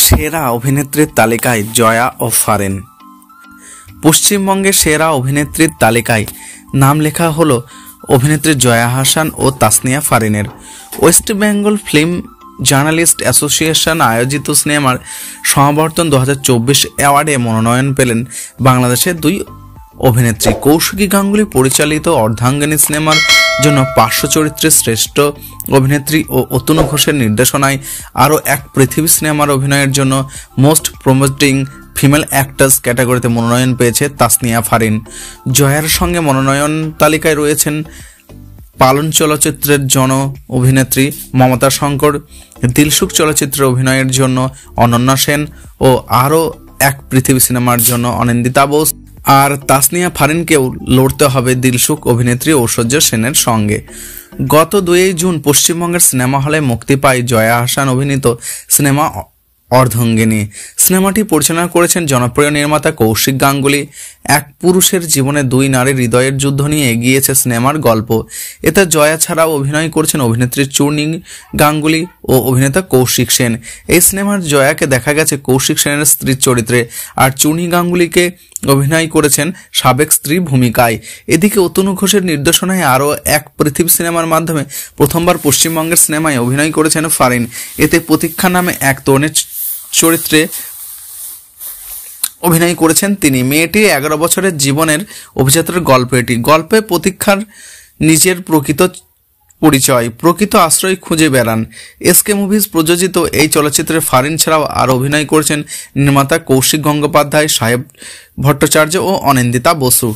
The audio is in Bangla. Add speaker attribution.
Speaker 1: সেরা অভিনেত্রীর তালিকায় জয়া ও ফারিন। পশ্চিমবঙ্গের সেরা অভিনেত্রীর তালিকায় নাম লেখা হলো অভিনেত্রী জয়া আহসান ও তাসনিয়া ফারিনের। West Bengal film journalist association আয়োজিত সিনেমার সমাবর্তন 2024 অ্যাওয়ার্ডে মনোনয়ন পেলেন বাংলাদেশের দুই অভিনেত্রী। কৌশিকী গাঙ্গুলি পরিচালিত অর্ধাঙ্গিনী সিনেমার জন্য পার্শ্ব চরিত্রে শ্রেষ্ঠ অভিনেত্রী ও অতনু ঘোষের নির্দেশনায় আরও এক পৃথিবী সিনেমার অভিনয়ের জন্য মোস্ট প্রমোটিং ফিমেল অ্যাক্ট্রেস ক্যাটাগরিতে মনোনয়ন পেয়েছে তাসনিয়া ফারিন। জয়ার সঙ্গে মনোনয়ন তালিকায় রয়েছেন পালন চলচ্চিত্রের জন অভিনেত্রী মমতা শঙ্কর, দিলসুখ চলচ্চিত্রের অভিনয়ের জন্য অনন্যা সেন ও আরও এক পৃথিবী সিনেমার জন্য অনিন্দিতা বোস। আর তাসনিয়া ফারিনকেও লড়তে হবে দিলসুখ অভিনেত্রী ঐশ্বর্য সেনের সঙ্গে। গত 2 জুন পশ্চিমবঙ্গের সিনেমা হলে মুক্তি পায় জয়া আহসান অভিনীত সিনেমা অর্ধাঙ্গিনী। সিনেমাটি পরিচালনা করেছেন জনপ্রিয় নির্মাতা কৌশিক গাঙ্গুলি। এক পুরুষের জীবনে 2 নারীর হৃদয়ের যুদ্ধ নিয়ে এগিয়েছে সিনেমার গল্প। এতে জয়া ছাড়াও অভিনয় করেছেন অভিনেত্রী চূর্ণী গাঙ্গুলি ও অভিনেতা কৌশিক সেন। এই সিনেমার জয়াকে দেখা গেছে কৌশিক সেনের স্ত্রীর চরিত্রে, আর চূর্ণী গাঙ্গুলিকে অভিনয় করেছেন সাবেক স্ত্রী ভূমিকায়। এদিকে অতনু ঘোষের নির্দেশনায় আরও এক পৃথিবী সিনেমার মাধ্যমে প্রথমবার পশ্চিমবঙ্গের সিনেমায় অভিনয় করেছেন ফারিন। এতে প্রতীক্ষা নামে এক তরুণীর চরিত্রে অভিনয় করেছেন তিনি। মেয়েটি 11 বছরের জীবনের অভিযাত্রার গল্প। এটি গল্পে প্রতীক্ষার নিজের প্রকৃত পরিচয়, প্রকৃত আশ্রয় খুঁজে বেড়ান। এসকে মুভিজ প্রযোজিত এই চলচ্চিত্রে ফারিন ছাড়াও আর অভিনয় করেছেন নির্মাতা কৌশিক গঙ্গোপাধ্যায়, সাহেব ভট্টাচার্য ও অনিন্দিতা বসু।